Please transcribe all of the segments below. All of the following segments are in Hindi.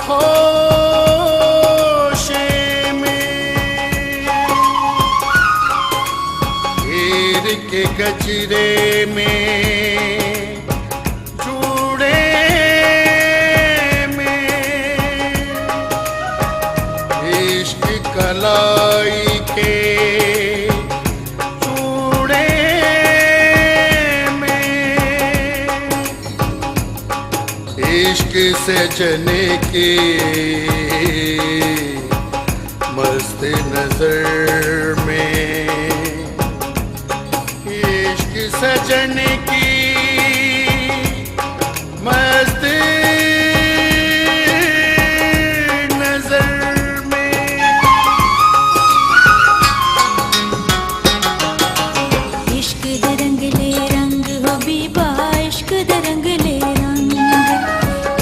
खोशे में हीर के गजरे में चूड़े में इश्क कलाई के चूड़े में इश्क सजने की मस्त नजर में इश्क सजने की मस्त नजर में। इश्क दे रंगले रंग हो बीबा इश्क दे रंगले रंग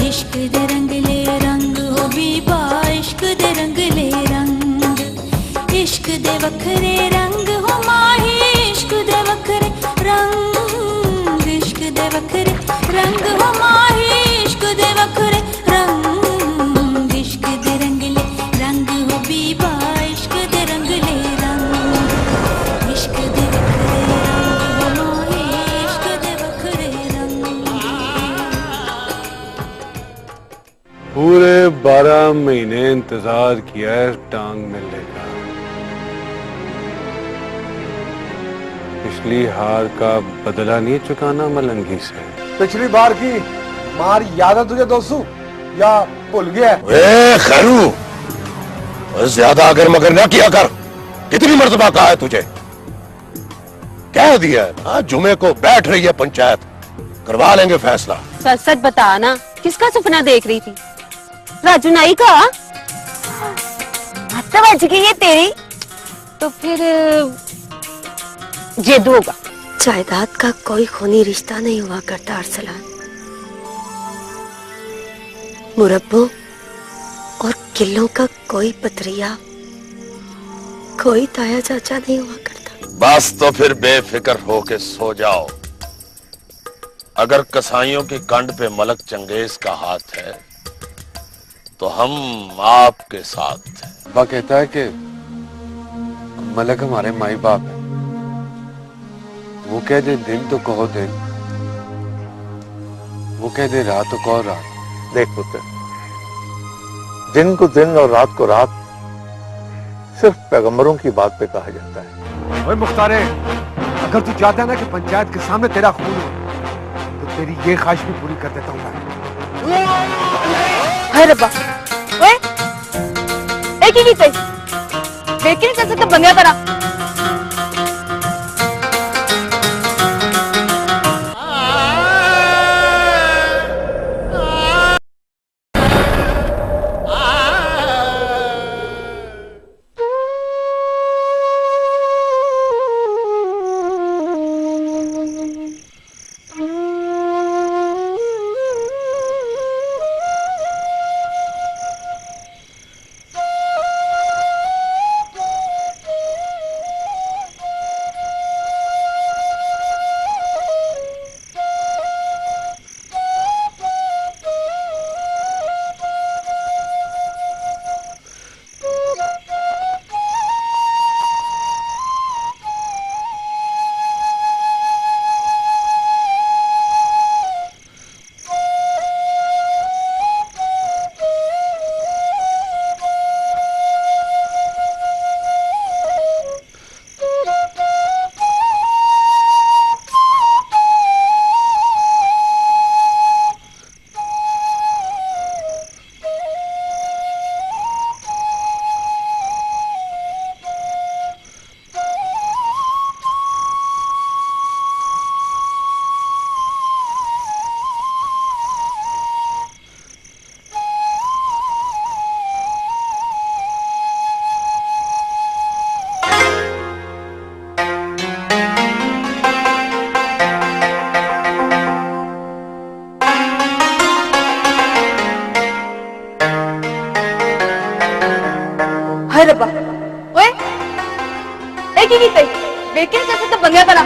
इश्क दे रंगले रंग हो बीबा इश्क दे रंगले रंग इश्क दे वखरे रंग हो माही इश्क दे वखरे रंग इश्क दे वखरे रंग हो माही इश्क दे वखरे रंग इश्क दे रंगले रंग हो बीबा इश्क दे रंगले रंग इश्क दे वखरे रंग हो माही इश्क दे वखरे रंग। पूरे 12 महीने इंतजार किया है टांग मिलने का। पिछली हार का बदला नहीं चुकाना मलंगी से। पिछली बार की मार याद है तुझे दोस्तू या भूल गया? खैरू ज्यादा अगर मगर न किया कर। कितनी मर्तबा कहा है तुझे? कह दिया है ना, जुमे को बैठ रही है पंचायत, करवा लेंगे फैसला। सच सच बता ना, किसका सपना देख रही थी? राजू नाई का? हद बज गई है तेरी। तो फिर जेदू होगा। जायदाद का कोई खूनी रिश्ता नहीं हुआ करता अरसलान। मुरब्बों और किलों का कोई पतरिया, कोई ताया चाचा नहीं हुआ करता। बस तो फिर बेफिक्र होके सो जाओ। अगर कसाईयों की कंड पे मलक चंगेज का हाथ है तो हम आपके साथ हैं। अब्बा कहता है कि मलक हमारे माई बाप है। वो कह दे दिन तो कहो दिन, वो कह दे रात तो कहो रात। देख पुत्र, दिन को दिन और रात को रात सिर्फ पैगंबरों की बात पे कहा जाता है। ओए मुख्तारे, अगर तू चाहता है ना कि पंचायत के सामने तेरा खून हो तो तेरी ये ख्वाहिश भी पूरी कर देता हूँ मैं। हाय रब्बा, ओए एक ही गीत लेकिन कैसे तो बंगया करा। हाय रब्बा, ओए एक ही गीत लेकिन कैसे तो बंगया करा।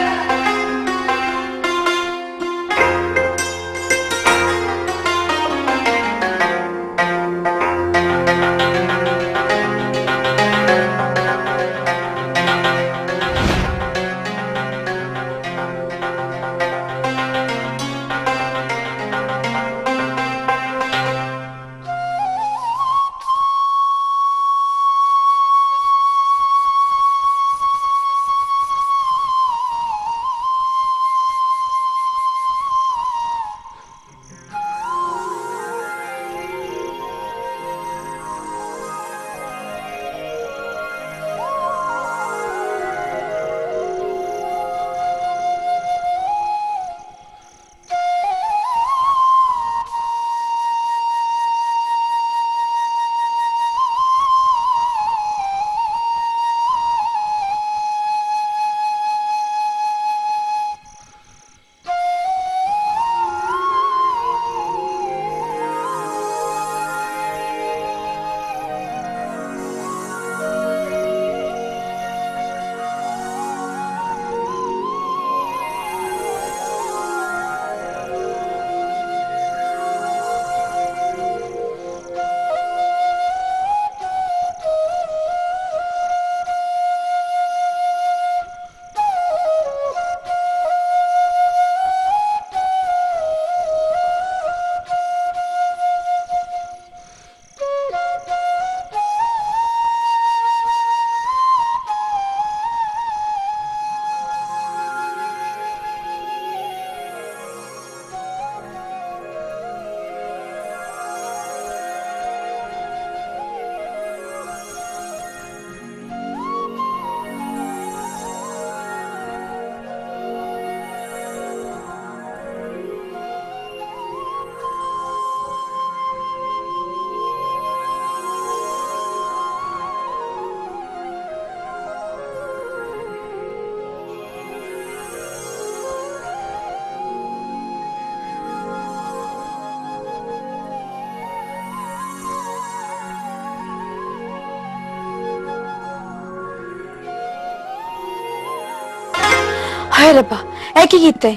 हाय रब्बा ऐ की कीते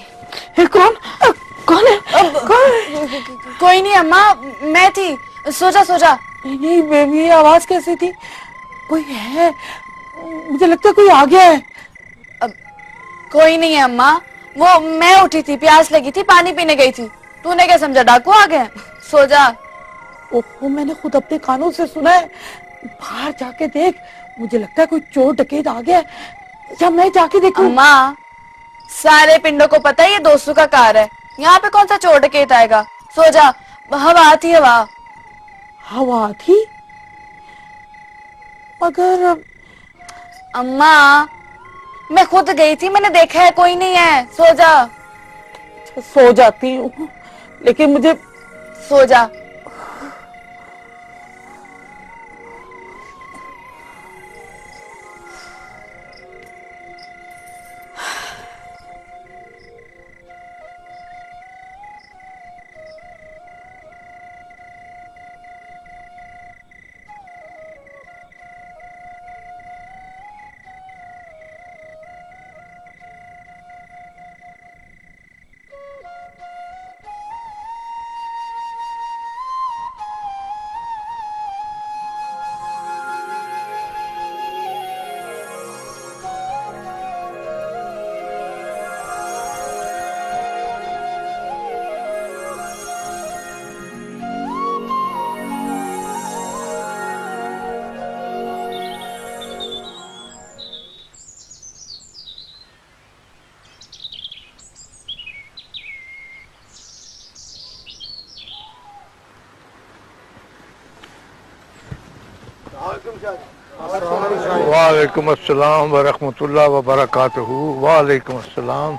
कौन कौन है कोई नहीं अम्मा, मैं थी। सोचा सोचा। नहीं बेबी, ये आवाज कैसी थी? कोई है, मुझे लगता है कोई आ गया है। कोई नहीं है अम्मा, वो मैं उठी थी, प्यास लगी थी, पानी पीने गई थी। तूने क्या समझा डाकू आ गए? सो जा। ओहो, मैंने खुद अपने कानों से सुना है। बाहर जाके देख, मुझे लगता है कोई चोर डकैत आ गया है। या मैं जाके देखूं? अम्मा, सारे पिंडों को पता है ये दोस्तों का कार है, यहाँ पे कौन सा चोर डकैत आएगा? सो जा। हवा आती है, हवा थी मगर अम्मा मैं खुद गई थी, मैंने देखा है कोई नहीं है। सो जा। सो जाती हूँ, लेकिन मुझे सो जा। वालेकुम अस्सलाम व रहमतुल्लाह व बरकातहू। वालेकुम अस्सलाम।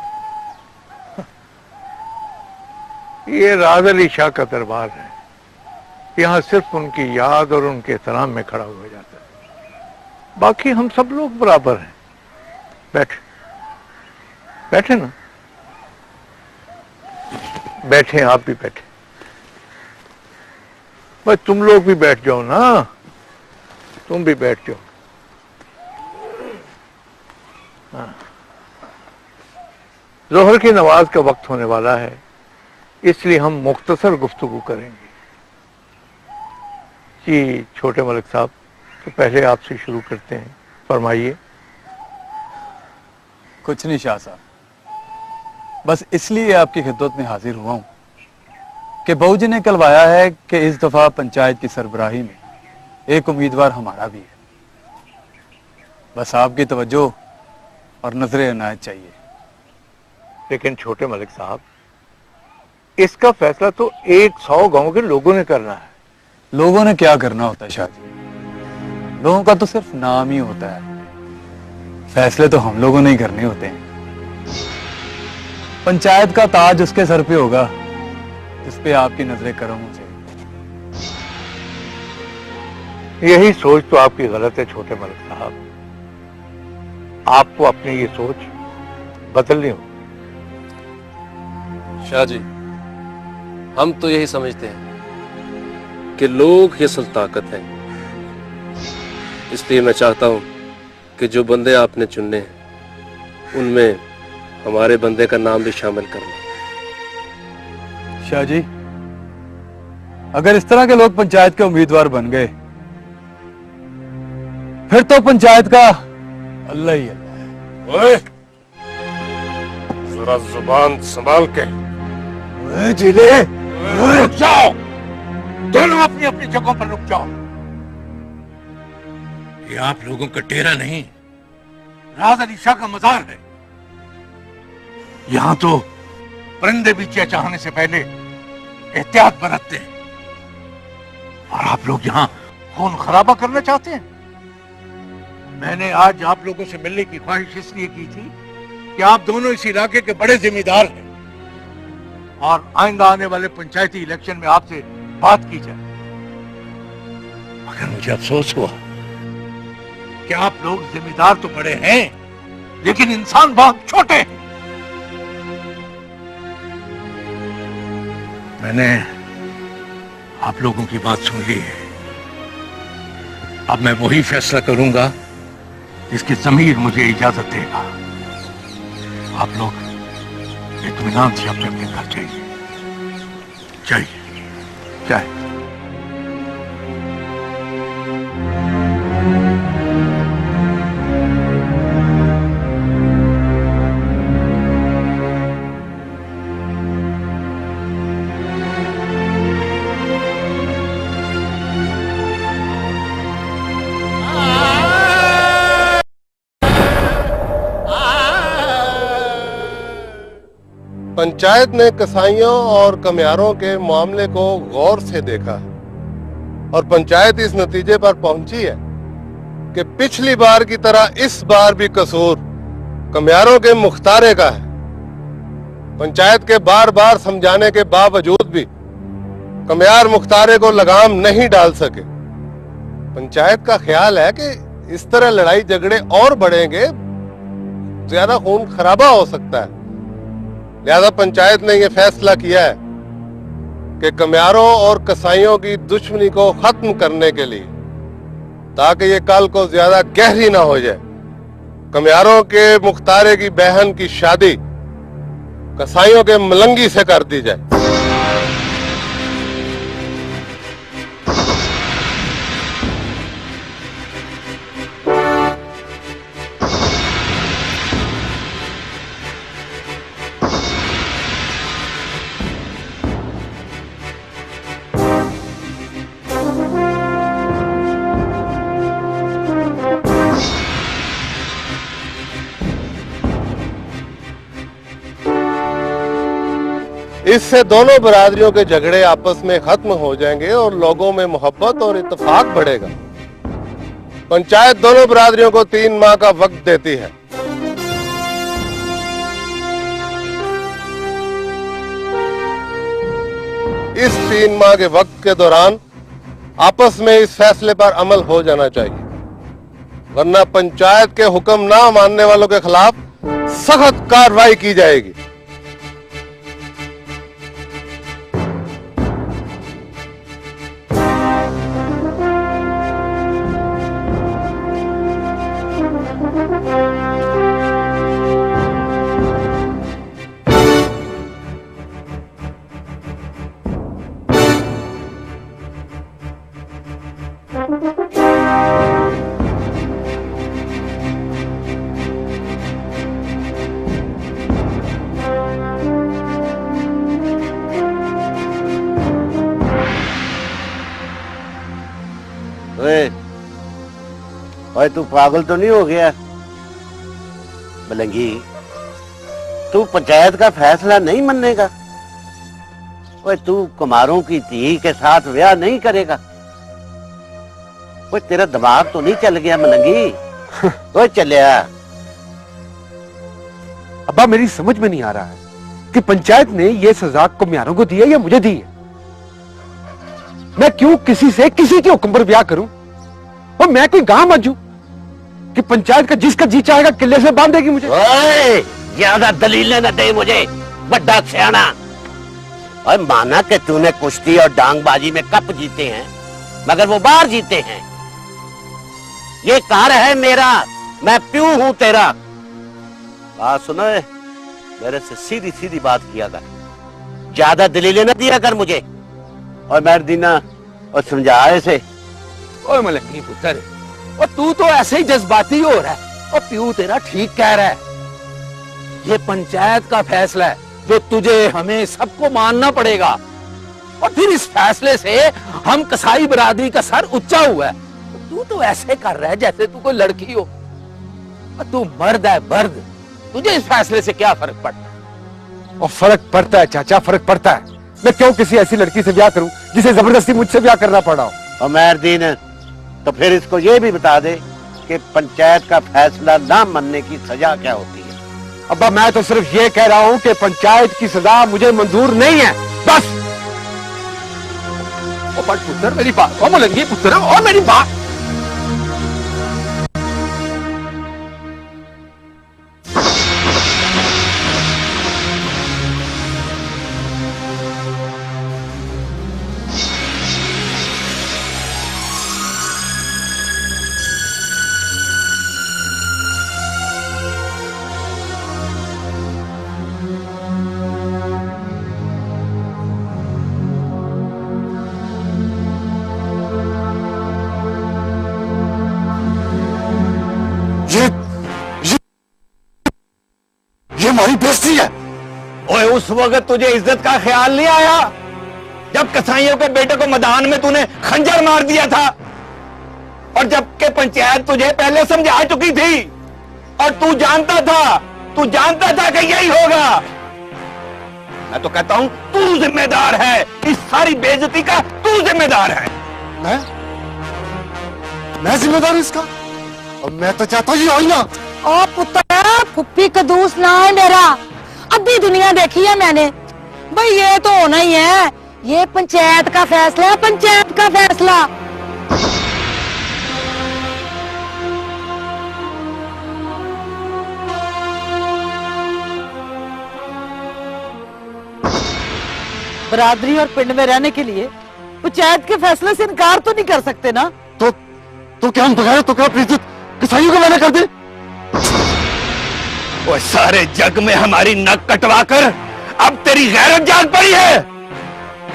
ये राज अली शाह का दरबार है। यहाँ सिर्फ उनकी याद और उनके एहतराम में खड़ा हुआ जाता है, बाकी हम सब लोग बराबर हैं। बैठे बैठे ना, बैठे, आप भी बैठे। बस तुम लोग भी बैठ जाओ ना, तुम भी बैठ जाओ। जोहर की नमाज का वक्त होने वाला है, इसलिए हम मुख्तसर गुफ्तगू करेंगे। जी छोटे मलिक साहब, तो पहले आपसे शुरू करते हैं, फरमाइए। कुछ नहीं शाह साहब, बस इसलिए आपकी खिदमत में हाजिर हुआ हूँ कि बहू जी ने कहलवाया है कि इस दफा पंचायत की सरबराही में एक उम्मीदवार हमारा भी है। बस आपकी तवज्जो और नजर इनायत चाहिए। लेकिन छोटे मलिक साहब, इसका फैसला तो 100 गांव के लोगों ने करना है। लोगों ने क्या करना होता है शाह जी? लोगों का तो सिर्फ नाम ही होता है, फैसले तो हम लोगों ने ही करने होते हैं। पंचायत का ताज उसके सर पे होगा जिस पे आपकी नजरें करम हो जाए। यही सोच तो आपकी गलत है छोटे मलिक साहब। आपको अपनी ये सोच बदलनी हो। शाह जी, हम तो यही समझते हैं कि लोग ही असल ताकत है। इसलिए मैं चाहता हूं कि जो बंदे आपने चुनने हैं उनमें हमारे बंदे का नाम भी शामिल करना। शाह जी, अगर इस तरह के लोग पंचायत के उम्मीदवार बन गए फिर तो पंचायत का अल्लाह ही अल्लाह है। ओए, जरा जुबान संभाल के। जिले रुक जाओ, दोनों अपनी अपनी जगहों पर रुक जाओ। ये आप लोगों का डेरा नहीं, राज अली शाह का मजार है। यहां तो परिंदे भी चहचहाने से पहले एहतियात बरतते हैं, और आप लोग यहां खून खराबा करना चाहते हैं। मैंने आज आप लोगों से मिलने की ख्वाहिश इसलिए की थी कि आप दोनों इस इलाके के बड़े जिम्मेदार हैं, और आइंदा आने वाले पंचायती इलेक्शन में आपसे बात की जाए। मगर मुझे अफसोस हुआ कि आप लोग जिम्मेदार तो बड़े हैं, लेकिन इंसान बहुत छोटे हैं। मैंने आप लोगों की बात सुन ली है। अब मैं वही फैसला करूंगा जिसकी ज़मीर मुझे इजाजत देगा। आप लोग इत्मीनान से अपने अपने घर जाइए। जाइए जाइए। पंचायत ने कसाईयों और कमियारों के मामले को गौर से देखा है और पंचायत इस नतीजे पर पहुंची है कि पिछली बार की तरह इस बार भी कसूर कमियारों के मुख्तारे का है। पंचायत के बार बार समझाने के बावजूद भी कमियार मुख्तारे को लगाम नहीं डाल सके। पंचायत का ख्याल है कि इस तरह लड़ाई झगड़े और बढ़ेंगे, ज्यादा खून खराबा हो सकता है। लिहाजा पंचायत ने यह फैसला किया है कि कमियारों और कसाईयों की दुश्मनी को खत्म करने के लिए, ताकि ये कल को ज्यादा गहरी ना हो जाए, कमियारों के मुख्तारे की बहन की शादी कसाईयों के मलंगी से कर दी जाए। इससे दोनों बरादरियों के झगड़े आपस में खत्म हो जाएंगे और लोगों में मोहब्बत और इत्तेफाक बढ़ेगा। पंचायत दोनों बरादरियों को 3 माह का वक्त देती है। इस 3 माह के वक्त के दौरान आपस में इस फैसले पर अमल हो जाना चाहिए, वरना पंचायत के हुक्म ना मानने वालों के खिलाफ सख्त कार्रवाई की जाएगी। ओए तू पागल तो नहीं हो गया? मलंगी, तू पंचायत का फैसला नहीं मानेगा? ओए तू कुमारों की धी के साथ ब्याह नहीं करेगा? ओए तेरा दिमाग तो नहीं चल गया मलंगी? ओए चलिया। अब्बा मेरी समझ में नहीं आ रहा है कि पंचायत ने यह सजा कुम्हारों को दी है या मुझे दी है। मैं क्यों किसी से किसी के हुक्म पर ब्याह करूं? और मैं कोई गांव मजू कि पंचायत का जिसका जी चाहेगा किले से बांधेगी मुझे? ज्यादा दलीलें न दे मुझे, बड़ा सियाना। और माना कि तूने कुश्ती और डांगबाजी में कप जीते हैं, मगर वो बार जीते हैं। ये कार है मेरा, मैं प्यू हूं तेरा। बात सुनो, मेरे से सीधी सीधी बात किया कर, ज्यादा दलीलें न दिया कर मुझे। और मेरे दीना और समझा ऐसे। ओए मलंगी पुत्र, और तू तो ऐसे ही जज्बाती हो रहा है, और प्यू तेरा ठीक कह रहा है। ये पंचायत का फैसला है जो तुझे हमें सबको मानना पड़ेगा। और फिर इस फैसले से हम कसाई बरादरी का सर ऊंचा हुआ है। तू तो ऐसे कर रहा है जैसे तू कोई लड़की हो। और तू मर्द है, मर्द। तुझे इस फैसले से क्या फर्क पड़ता है? और फर्क पड़ता है चाचा, फर्क पड़ता है। मैं क्यों किसी ऐसी लड़की से ब्याह करूं जिसे जबरदस्ती मुझसे ब्याह करना पड़ा हो? और मेहरदीन, तो फिर इसको ये भी बता दे कि पंचायत का फैसला ना मानने की सजा क्या होती है। अब्बा मैं तो सिर्फ ये कह रहा हूं कि पंचायत की सजा मुझे मंजूर नहीं है, बस। ओ बट पुत्र मेरी बात, ओ मलंगी पुत्र, और मेरी बात। बकवासी है। ओए उस वक्त तुझे इज्जत का ख्याल नहीं आया जब कसाईयों के बेटे को मैदान में तूने खंजर मार दिया था, और जबकि पंचायत तुझे पहले समझा चुकी थी और तू जानता था कि यही होगा। मैं तो कहता हूं तू जिम्मेदार है, इस सारी बेइज्जती का तू जिम्मेदार है। मैं जिम्मेदार इसका? और मैं तो चाहता हूं ही ना। ओ पुत्र, फुप्पी कदूस ना है मेरा, अभी दुनिया देखी है मैंने। भाई ये तो होना ही है, ये पंचायत का फैसला है, पंचायत का फैसला। बरादरी और पिंड में रहने के लिए पंचायत के फैसले से इनकार तो नहीं कर सकते ना। तो क्या हम बगैर तो क्या अपनी इज्जत कसाईयों को मैंने कर दे? वो सारे जग में हमारी नक कटवा कर अब तेरी गैरत जाग पड़ी है।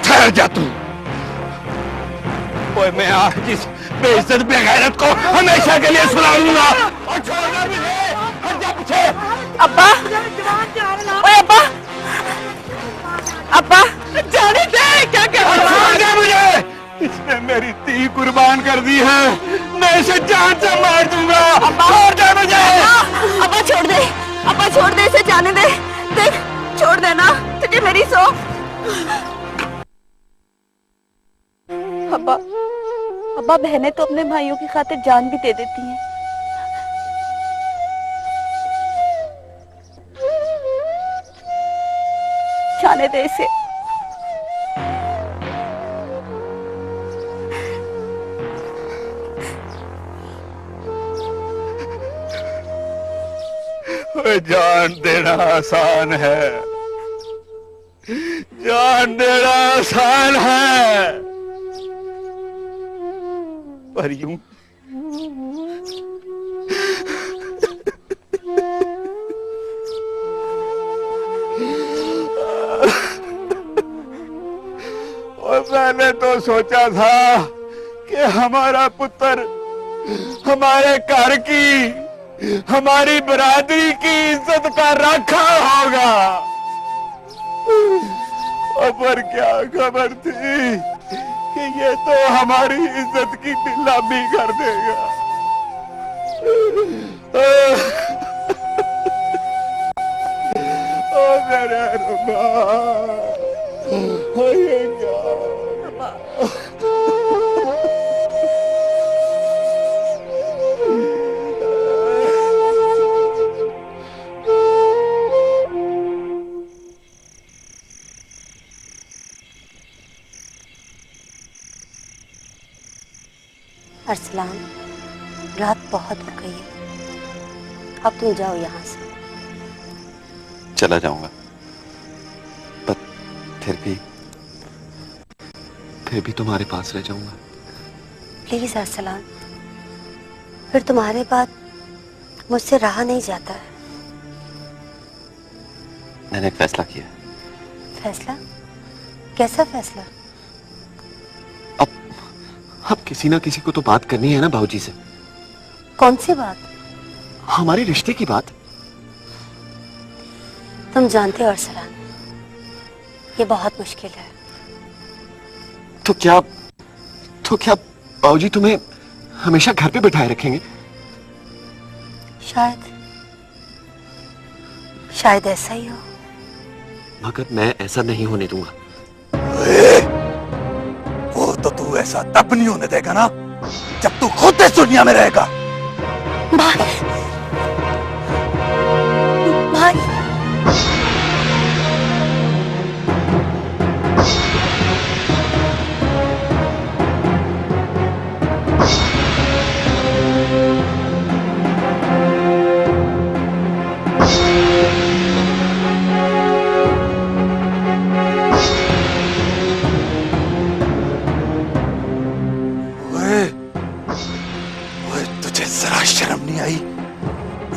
ठहर जा तू। ओए मैं आज इस बेइज्जत बेगैरत को हमेशा के लिए सुना लूंगा। और छोड़ना भी नहीं। हट जा पीछे। अब्बा, ओए अब्बा, अब्बा जाने दे, क्या कर रहा है? मुझे इसने मेरी ती कुर्बान कर दी है, मैं इसे जान से मार दूंगा। छोड़ दे मुझे। अब्बा छोड़ दे, अब्बा छोड़ दे, इसे जाने दे। देख, छोड़ देना, तुझे मेरी सौ। अब्बा, अब्बा बहनें तो अपने भाइयों की खातिर जान भी दे देती हैं। जाने दे इसे। जान देना आसान है, जान देना आसान है, पर यूं और मैंने तो सोचा था कि हमारा पुत्र हमारे घर की, हमारी बरादरी की इज्जत का रखा होगा, पर क्या खबर थी कि ये तो हमारी इज्जत की नीलामी कर देगा। ओ मेरे रब्बा, ये क्या? अरसलान, रात बहुत हो गई है, अब तुम जाओ यहाँ से। चला जाऊंगा, पर फिर भी तुम्हारे पास रह जाऊंगा। प्लीज अरसलान, फिर तुम्हारे बाद मुझसे रहा नहीं जाता है। मैंने एक फैसला किया। फैसला? कैसा फैसला? अब किसी ना किसी को तो बात करनी है ना बाबूजी से। कौन सी बात? हमारे रिश्ते की बात। तुम जानते हो अरसलान, ये बहुत मुश्किल है। तो क्या बाबूजी तुम्हें हमेशा घर पे बिठाए रखेंगे? शायद ऐसा ही हो, मगर मैं ऐसा नहीं होने दूंगा। वो तो तू ऐसा तब नहीं होने देगा ना जब तू खुद इस दुनिया में रहेगा। भाई, भाई,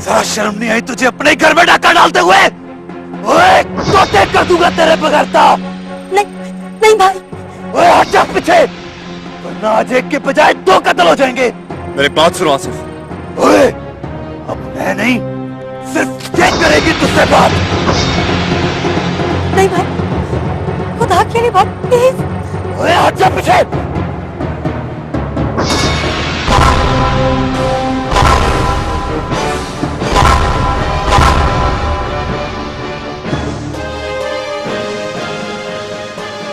जरा शर्म नहीं आई तुझे अपने घर में डाका डालते हुए? ओए तोते कर दूंगा तेरे बगैरता। नहीं भाई। ओए हट जा पीछे, वरना आज एक के बजाय दो कत्ल हो जाएंगे। मेरी बात सुनो आसिफ। ओए अब मैं नहीं, सिर्फ ये करेगी तुझसे बात। नहीं भाई, खुदा के लिए भाई प्लीज। ओए हट जा पीछे।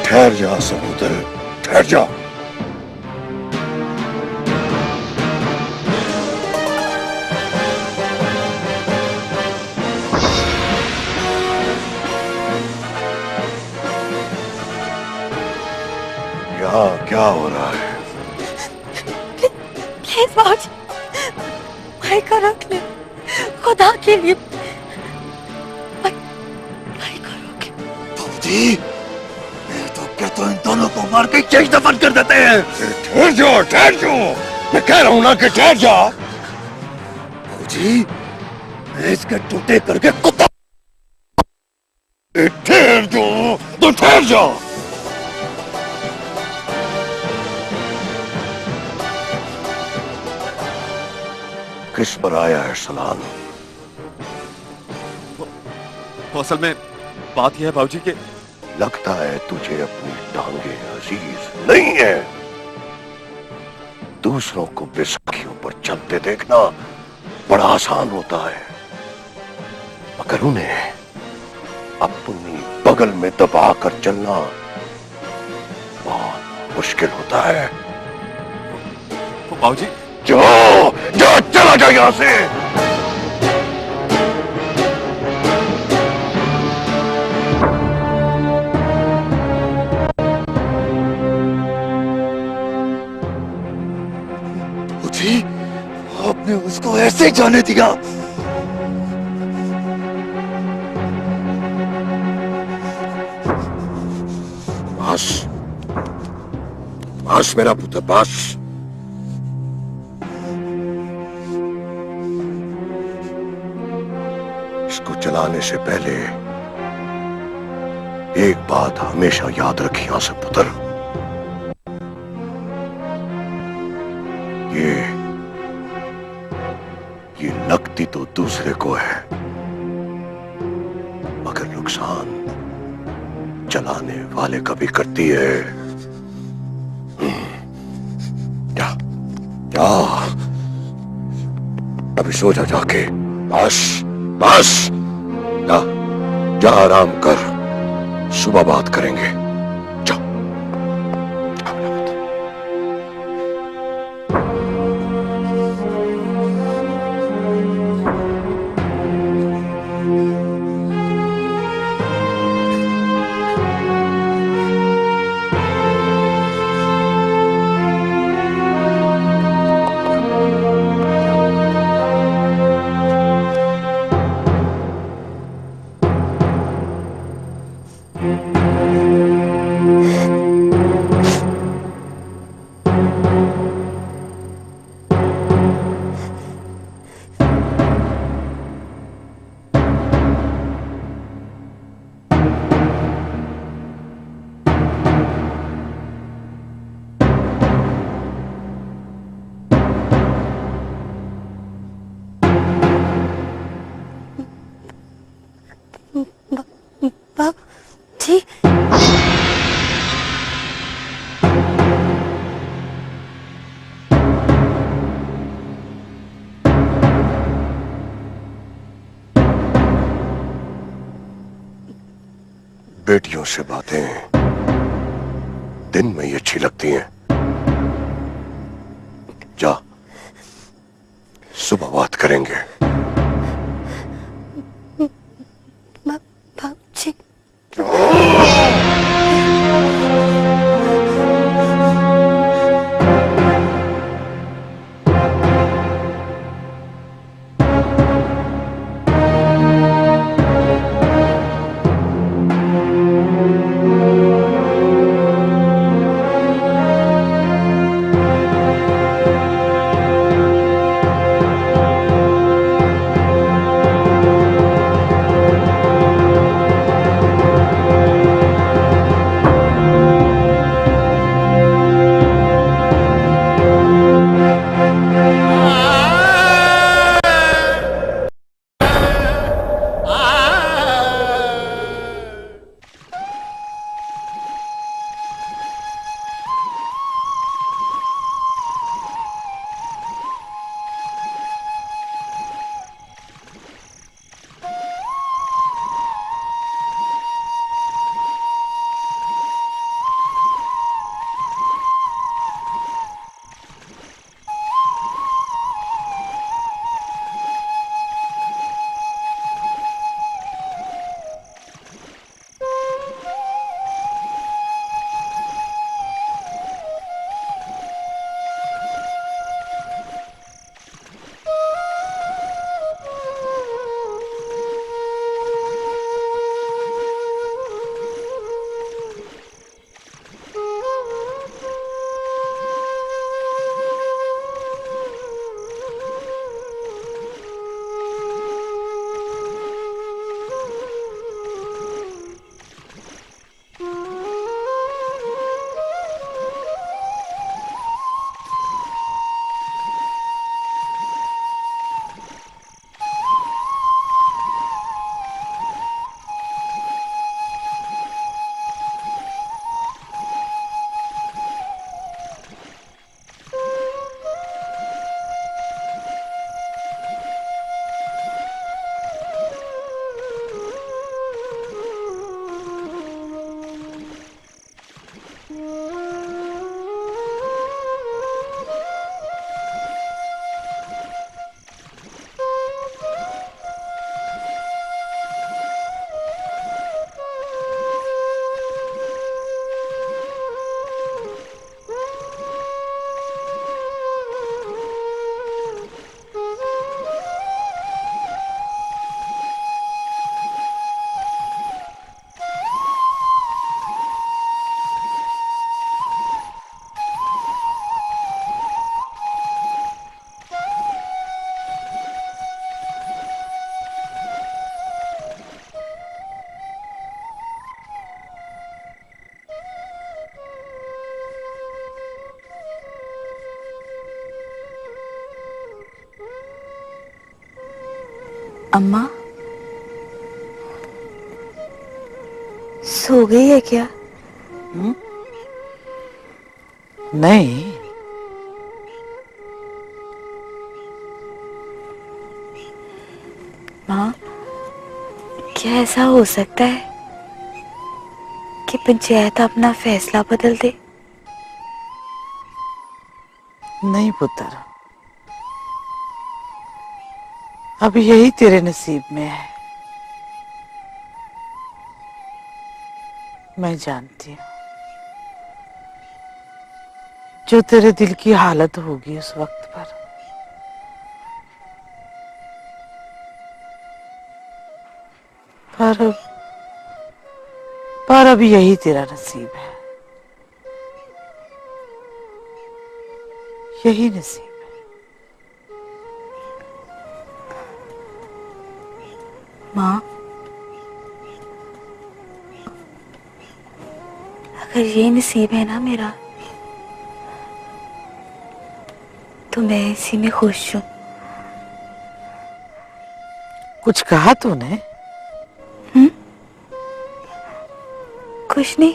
ठहर जा समुद्र, ठहर जा। यहाँ क्या हो रहा है? प्लीज बाबूजी, भाई को रोक ले, खुदा के लिए भाई को रोक ले। बाबूजी, तो इन दोनों को मार के चेक दफन कर देते हैं। ठहर जाओ, ठहर जाओ, मैं कह रहा हूं ना कि ठहर जा। जी, मैं इसके टूटे करके कुत्ता। ठहर जाओ तो ठहर जाओ। किस पर आया है सलाम? असल में बात यह है बाबूजी के लगता है तुझे अपनी टांगे अजीज नहीं है। दूसरों को बैसाखियों पर चलते देखना बड़ा आसान होता है, मगर उन्हें अपनी बगल में दबा कर चलना बहुत मुश्किल होता है। बाबूजी जो चला जाओ यहां से। आपने उसको ऐसे ही जाने दिया? बस बस मेरा पुत्र, बस। इसको चलाने से पहले एक बात हमेशा याद रखिए आसिफ पुत्र, ये लगती तो दूसरे को है, मगर नुकसान चलाने वाले का भी करती है। क्या क्या अभी सो जा जाके, बस बस जा, जा आराम कर, सुबह बात करेंगे। जी बेटियों से बातें दिन में ही अच्छी लगती हैं। जा, सुबह बात करेंगे। बाबूजी अम्मा सो गई है क्या? नहीं, माँ क्या ऐसा हो सकता है कि पंचायत अपना फैसला बदल दे? नहीं पुत्र, अब यही तेरे नसीब में है। मैं जानती हूँ जो तेरे दिल की हालत होगी उस वक्त पर अब यही तेरा नसीब है, यही नसीब। माँ अगर ये नसीब है ना मेरा, तो मैं इसी में खुश हूँ। कुछ कहा तूने? कुछ नहीं,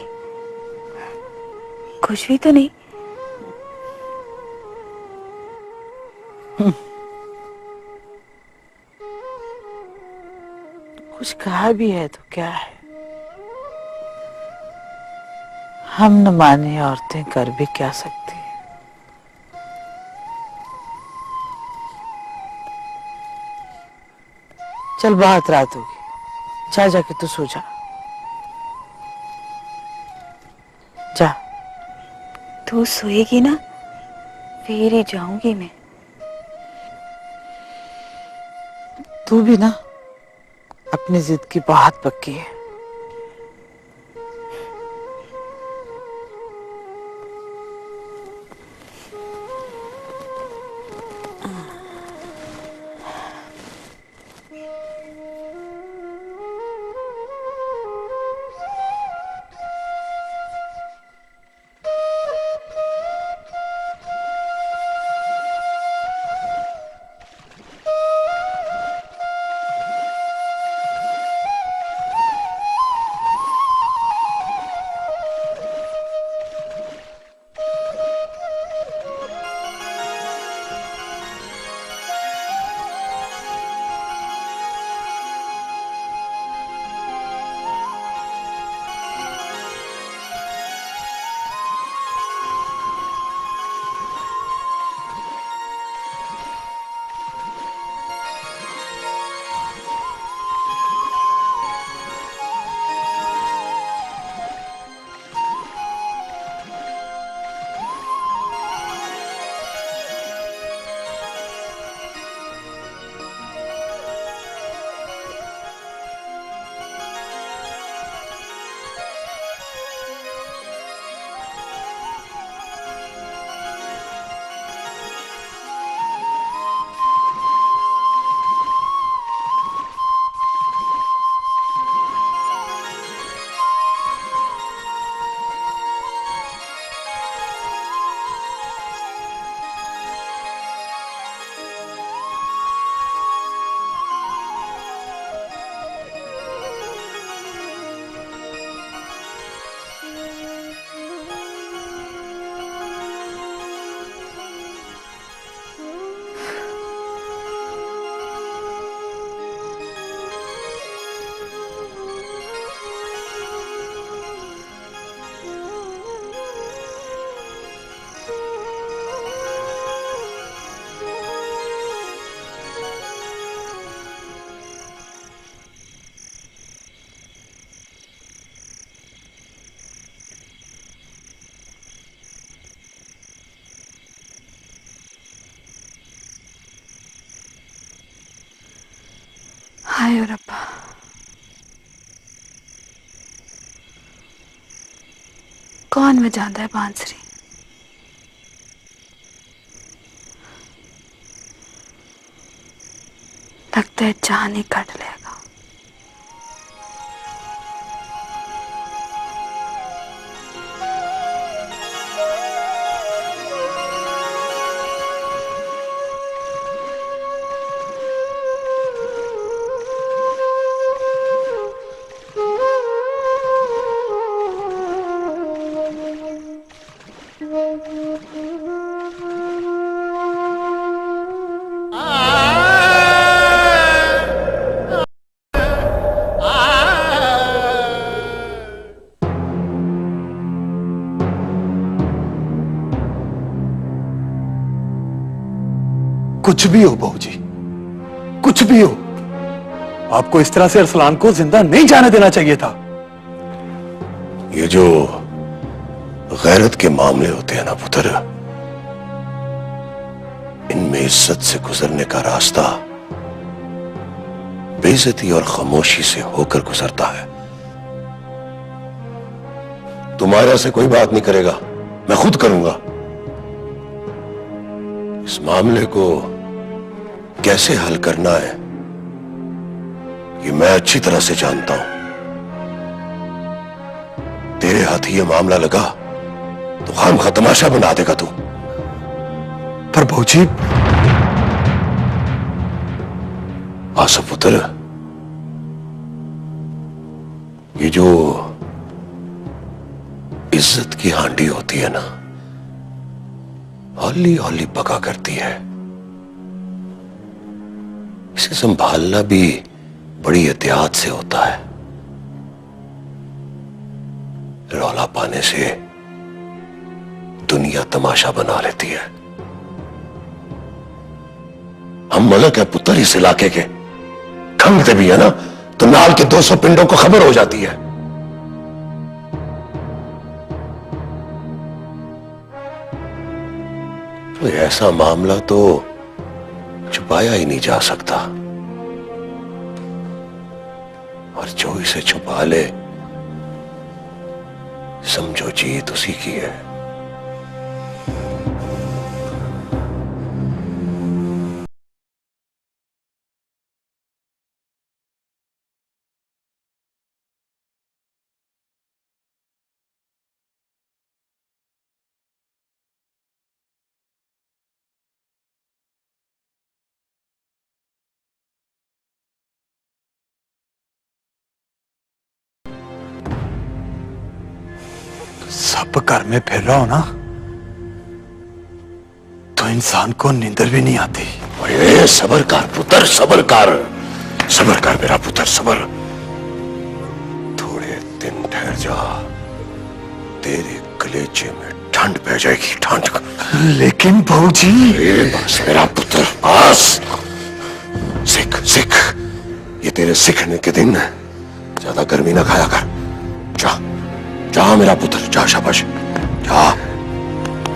कुछ भी तो नहीं। कुछ कहा भी है तो क्या है, हम न माने औरतें कर भी क्या सकती हैं। चल बहुत रात होगी, जा जाके तू सो जा, जा। तू सोएगी ना, फिर ही जाऊंगी मैं। तू भी ना अपनी जिद की बहुत पक्की है। हाय रब्बा, कौन बजाता है बांसुरी? लगता है जान ही कट लेगा। कुछ भी हो बहू जी, कुछ भी हो, आपको इस तरह से अरसलान को जिंदा नहीं जाने देना चाहिए था। ये जो गैरत के मामले होते हैं ना पुत्र, इनमें इज्जत से गुजरने का रास्ता बेइज्जती और खामोशी से होकर गुजरता है। तुम्हारे से कोई बात नहीं करेगा, मैं खुद करूंगा। इस मामले को कैसे हल करना है ये मैं अच्छी तरह से जानता हूं। तेरे हाथ ये मामला लगा तो खामखा तमाशा बना देगा तू। पर बहू जी, आसफ पुत्र, ये जो इज्जत की हांडी होती है ना, हौली हौली पका करती है। इसे संभालना भी बड़ी एहतियात से होता है। रौला पाने से दुनिया तमाशा बना लेती है। हम मलक है पुत्र इस इलाके के, खंगते भी है ना तो नाल के 200 पिंडों को खबर हो जाती है। तो ऐसा मामला तो छुपाया ही नहीं जा सकता, और जो इसे छुपा ले समझो जीत उसी की है। सब घर में फिर रहा हो ना तो इंसान को नींदर भी नहीं आती। अरे सबर कर पुत्र, सबर कर, सबर कर मेरा पुत्र, सबर। थोड़े दिन ठहर जा, तेरे कलेजे में ठंड पै जाएगी, ठंड। लेकिन बहू जी, बस मेरा पुत्र बस, सीख सीख, ये तेरे सीखने के दिन, ज्यादा गर्मी ना खाया कर। जा जा मेरा पुत्र, जा, शाबाश, जा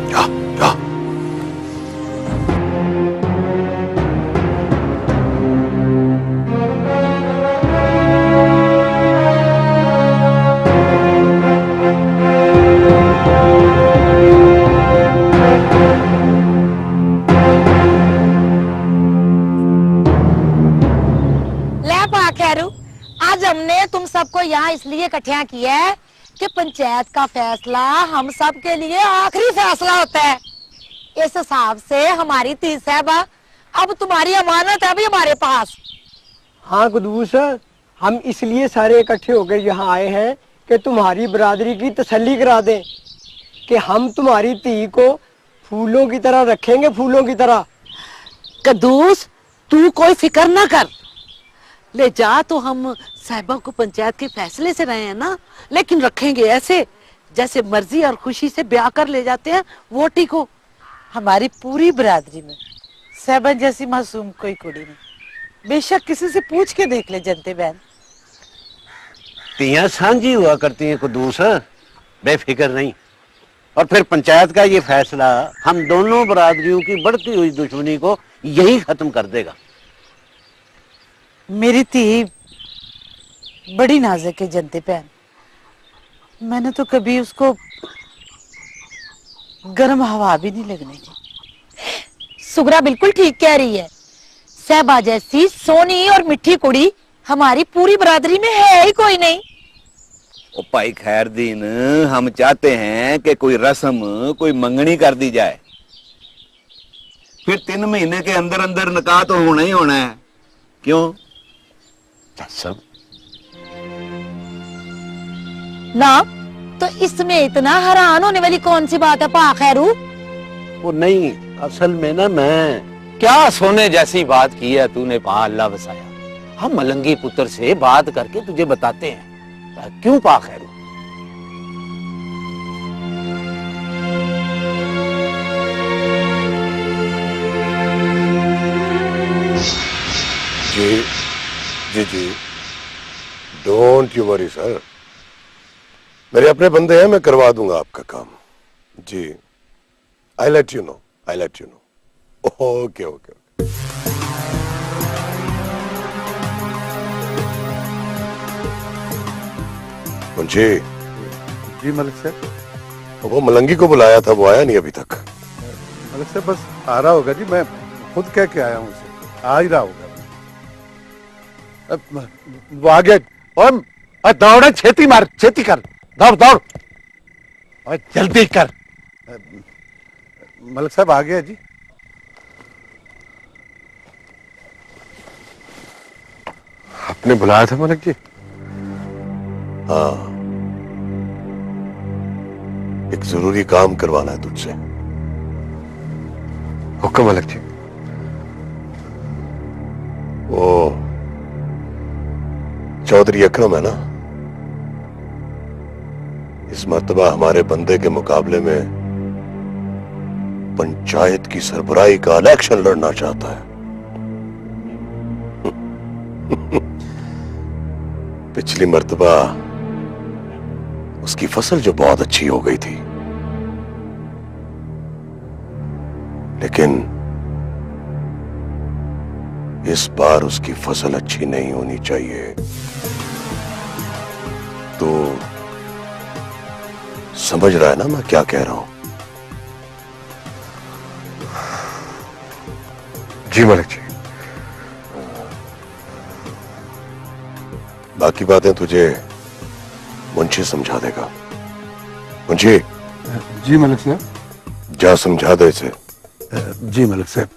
जा जा। खैरू, आज हमने तुम सबको यहाँ इसलिए इकट्ठा किया है कि पंचायत का फैसला हम सब के लिए आखिरी फैसला होता है। इस हिसाब से हमारी ती साहबा अब तुम्हारी अमानत है अभी हमारे पास। हाँ कुदूस, हम इसलिए सारे इकट्ठे होकर यहाँ आए हैं कि तुम्हारी बरादरी की तसल्ली करा दें कि हम तुम्हारी ती को फूलों की तरह रखेंगे, फूलों की तरह। कदूस, तू कोई फिक्र ना कर, ले जा। तो हम साहिबा को पंचायत के फैसले से रहे हैं ना, लेकिन रखेंगे ऐसे जैसे मर्जी और खुशी से ब्याह कर ले जाते हैं वोटी को। हमारी पूरी बरादरी में साहिबा जैसी मासूम कोई कुड़ी नहीं। बेशक किसी से पूछ के देख ले जनते बहन। तियां सांझी हुआ करती हैं कुदूस, बेफिक्र नहीं। और फिर पंचायत का ये फैसला हम दोनों बरादरियों की बढ़ती हुई दुश्मनी को यही खत्म कर देगा। मेरी ती बड़ी नाजुक है जनते बहन, मैंने तो कभी उसको गर्म हवा भी नहीं लगने दी। सुगरा बिल्कुल ठीक कह रही है, साहिबा जैसी सोनी और मिठी कुड़ी हमारी पूरी बरादरी में है ही कोई नहीं। ओ भाई खैरदीन, हम चाहते हैं कि कोई रस्म, कोई मंगनी कर दी जाए, फिर 3 महीने के अंदर अंदर निकाह तो होना ही होना है। क्यों सब ना, तो इसमें इतना हैरान होने वाली कौन सी बात है पा खैरू? वो नहीं, असल में ना मैं क्या सोने जैसी बात की है तूने पा, अल्लाह बसाया। हम मलंगी पुत्र से बात करके तुझे बताते हैं। क्यों पा Khairu? Don't you worry sir, मेरे अपने बंदे हैं, मैं करवा दूंगा आपका काम। जी, I let you know, I let you know. Okay okay. Munshi ji Malik साहब। वो मलंगी को बुलाया था, वो आया नहीं अभी तक। मलिक साहब बस आ रहा होगा जी, मैं खुद कह के आया हूँ उसे, आ ही रहा होगा। वो आ गया। और दौड़, छेती मार, छेती कर, दौड़ दौड़ और जल्दी कर। मलिक साहब आ गया जी। आपने बुलाया था मलिक जी? हाँ, एक जरूरी काम करवाना है तुझसे। हुक्म मलिक जी। वो चौधरी अकरम है ना, इस मर्तबा हमारे बंदे के मुकाबले में पंचायत की सरबराही का इलेक्शन लड़ना चाहता है। पिछली मर्तबा उसकी फसल जो बहुत अच्छी हो गई थी, लेकिन इस बार उसकी फसल अच्छी नहीं होनी चाहिए। तो समझ रहा है ना मैं क्या कह रहा हूं? जी मलिक जी। बाकी बातें तुझे मुंशी समझा देगा। मुंशी। जी मलिक साहब। जा समझा दे इसे। जी मलिक साहब।